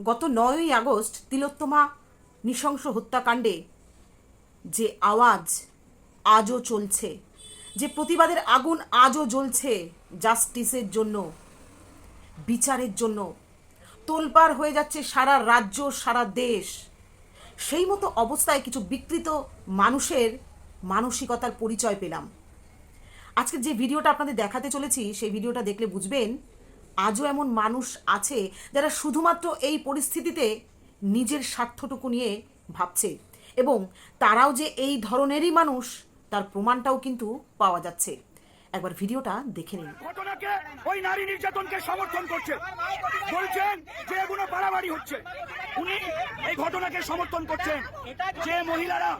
গত 9ই আগস্ট তিলোত্তমা নৃশংস হত্যাকাণ্ডে যে আওয়াজ আজও চলছে, যে প্রতিবাদের আগুন আজও জ্বলছে, জাস্টিসের জন্য, বিচারের জন্য তোলপাড় হয়ে যাচ্ছে সারা রাজ্য, সারা দেশ। সেই মতো অবস্থায় কিছু বিকৃত মানুষের মানসিকতার পরিচয় পেলাম। আজকে যে ভিডিওটা আপনাদের দেখাতে চলেছি, সেই ভিডিওটা দেখলে বুঝবেন আজও এমন মানুষ আছে যারা শুধুমাত্র এই পরিস্থিতিতে নিজের স্বার্থটুকু নিয়ে ভাবছে, এবং তারাও যে এই ধরনেরই মানুষ তার প্রমাণটাও কিন্তু পাওয়া যাচ্ছে। একবার ভিডিওটা দেখে নিন। ঘটনাকে ওই নারী নির্যাতনকে সমর্থন করছে, বলছেন যে এগুলো বাড়াবাড়ি হচ্ছে। উনি এই ঘটনাকে সমর্থন করছেন। যে মহিলারা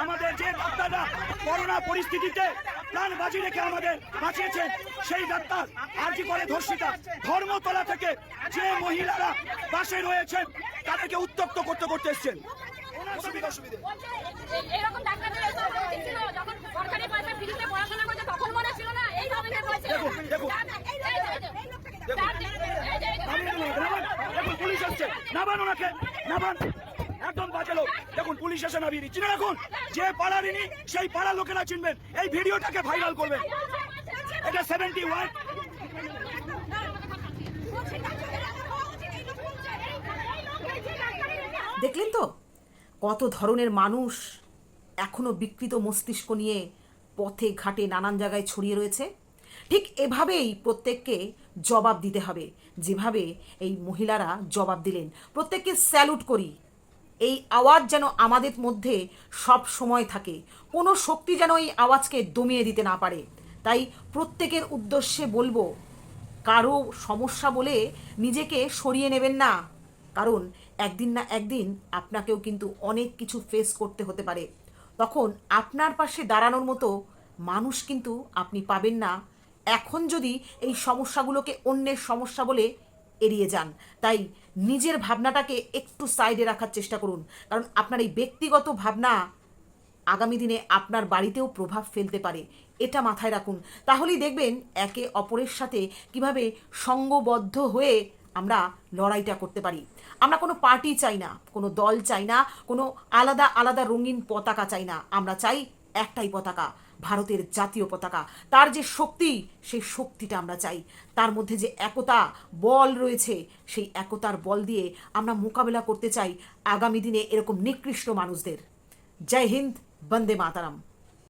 আমাদের, যে ডাক্তাররা করোনা পরিস্থিতিতে প্রাণ বাজি রেখে আমাদের বাঁচিয়েছেন, সেই ডাক্তার আরজি করে ধর্ষিতা ধর্মতলা থেকে যে মহিলারা পাশে রয়েছেন তাদেরকে উত্তপ্ত করতে করতে এসছেন। এরকম ডাক্তারদের ছিল যখন সরকারি পয়সা ফ্রিতে পড়াশোনা করতে, তখন মনে ছিল না এই ধরনের হয়েছে। দেখুন পুলিশ আসছে, নাবান ওনাকে, নাবান, একদম বাজে লোক। দেখুন পুলিশ এসে নাবিয়ে চিনে রাখুন, যে পাড়ারিনি সেই পাড়া লোকেরা চিনবেন। এই ভিডিওটাকে ভাইরাল করবেন। এটা 71। দেখলেন তো কত ধরনের মানুষ এখনো বিকৃত মস্তিষ্ক নিয়ে পথে ঘাটে নানান জায়গায় ছড়িয়ে রয়েছে। ঠিক এভাবেই প্রত্যেককে জবাব দিতে হবে, যেভাবে এই মহিলারা জবাব দিলেন। প্রত্যেককে স্যালুট করি। এই আওয়াজ যেন আমাদের মধ্যে সব সময় থাকে, কোনো শক্তি যেন এই আওয়াজকে দমিয়ে দিতে না পারে। তাই প্রত্যেকের উদ্দেশ্যে বলবো, কারো সমস্যা বলে নিজেকে সরিয়ে নেবেন না, কারণ একদিন না একদিন আপনাকেও কিন্তু অনেক কিছু ফেস করতে হতে পারে। তখন আপনার পাশে দাঁড়ানোর মতো মানুষ কিন্তু আপনি পাবেন না, এখন যদি এই সমস্যাগুলোকে অন্যের সমস্যা বলে এড়িয়ে যান। তাই নিজের ভাবনাটাকে একটু সাইডে রাখার চেষ্টা করুন, কারণ আপনার এই ব্যক্তিগত ভাবনা আগামী দিনে আপনার বাড়িতেও প্রভাব ফেলতে পারে। এটা মাথায় রাখুন, তাহলেই দেখবেন একে অপরের সাথে কিভাবে সঙ্গবদ্ধ হয়ে আমরা লড়াইটা করতে পারি। আমরা কোনো পার্টি চাই না, কোনো দল চাই না, কোনো আলাদা আলাদা রঙিন পতাকা চাই না। আমরা চাই একটাই পতাকা, ভারতের জাতীয় পতাকা। তার যে শক্তি, সেই শক্তিটা আমরা চাই। তার মধ্যে যে একতা বল রয়েছে, সেই একতার বল দিয়ে আমরা মোকাবেলা করতে চাই আগামী দিনে এরকম নিকৃষ্ট মানুষদের। জয় হিন্দ, বন্দে মাতারাম।